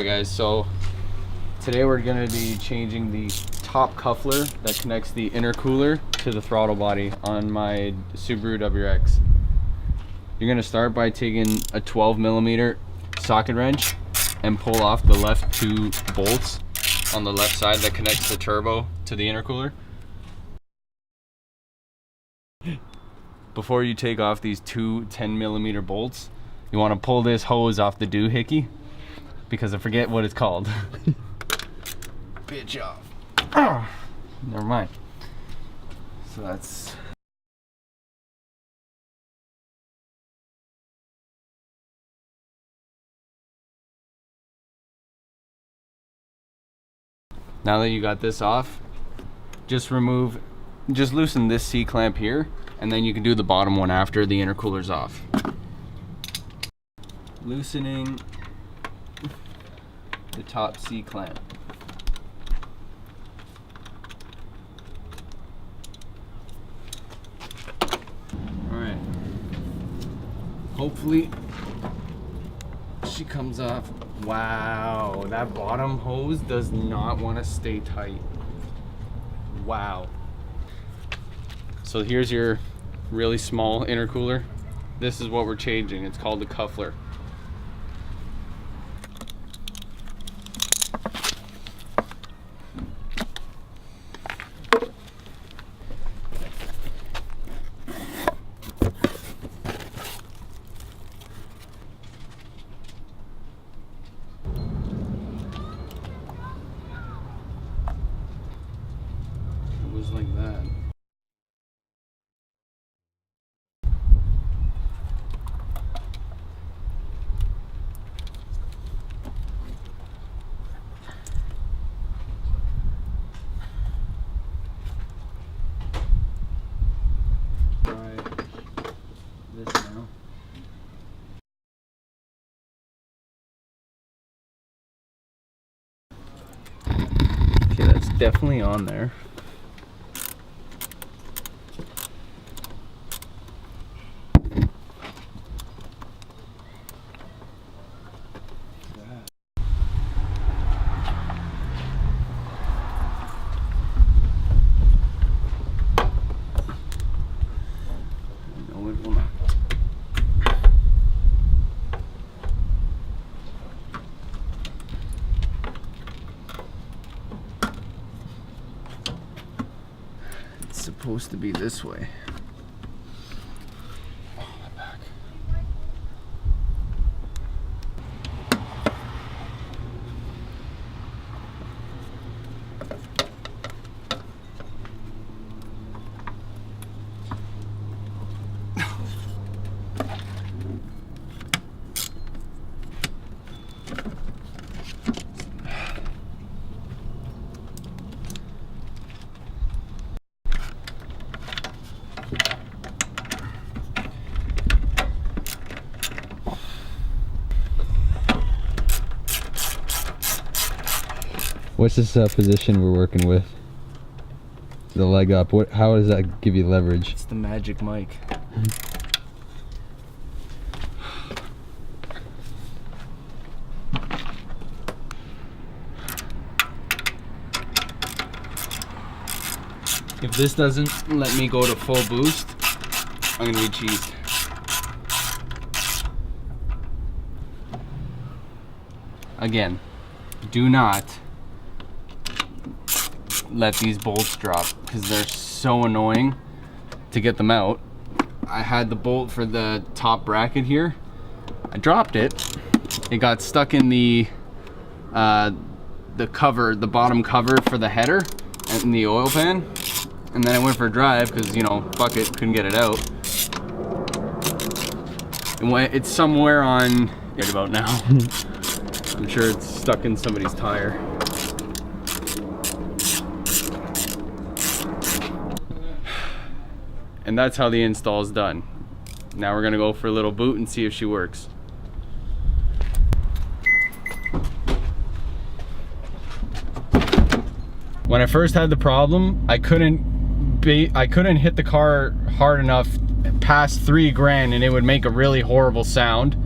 Alright guys, so today we're going to be changing the top coupler that connects the intercooler to the throttle body on my Subaru WRX. You're going to start by taking a 12mm socket wrench and pull off the left two bolts on the left side that connects the turbo to the intercooler. Before you take off these two 10mm bolts, you want to pull this hose off the doohickey, because I forget what it's called. Bitch off. Oh, never mind. So that's... Now that you got this off, just loosen this C-clamp here, and then you can do the bottom one after the intercooler's off. Loosening the top C-clamp. Alright. Hopefully she comes off. Wow, that bottom hose does not want to stay tight. Wow. So here's your really small intercooler. This is what we're changing. It's called the coupler. It was like that. Okay, that's definitely on there. No, it will not. Supposed to be this way. Oh, my back. What's this position we're working with? The leg up. How does that give you leverage? It's the magic mic. If this doesn't let me go to full boost, I'm gonna be cheesed. Again, do not let these bolts drop because they're so annoying to get them out. I had the bolt for the top bracket here. I dropped it. It got stuck in the cover, the bottom cover for the header and the oil pan. And then I went for a drive because, you know, fuck it, couldn't get it out. And it's somewhere on right about now. I'm sure it's stuck in somebody's tire. And that's how the install is done. Now we're gonna go for a little boot and see if she works. When I first had the problem, I couldn't hit the car hard enough past $3 grand and it would make a really horrible sound.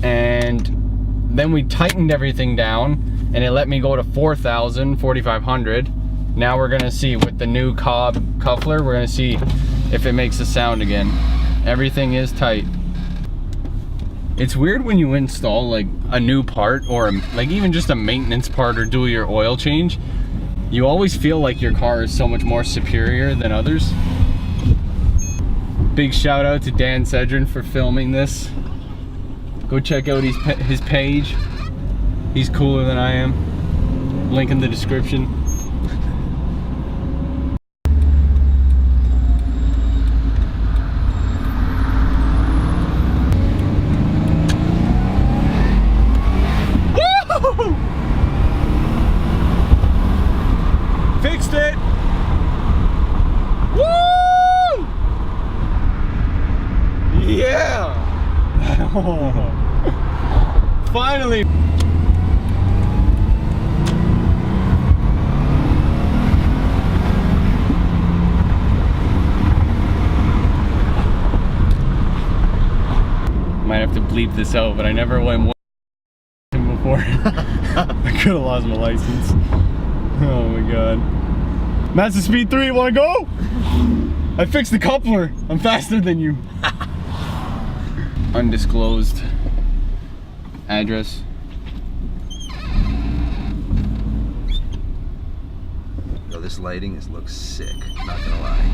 And then we tightened everything down and it let me go to 4,000, 4,500. Now we're gonna see with the new Cobb coupler, we're gonna see if it makes a sound again. Everything is tight. It's weird when you install like a new part or like even just a maintenance part or do your oil change. You always feel like your car is so much more superior than others. Big shout out to Dan Cedrin for filming this. Go check out his page. He's cooler than I am. Link in the description. Woo! Fixed it! Woo! Yeah! Finally! Might have to bleep this out, but I never went before. I could have lost my license. Oh my god. Master Speed 3, wanna go? I fixed the coupler. I'm faster than you. Undisclosed address. Yo, this lighting looks sick, not gonna lie.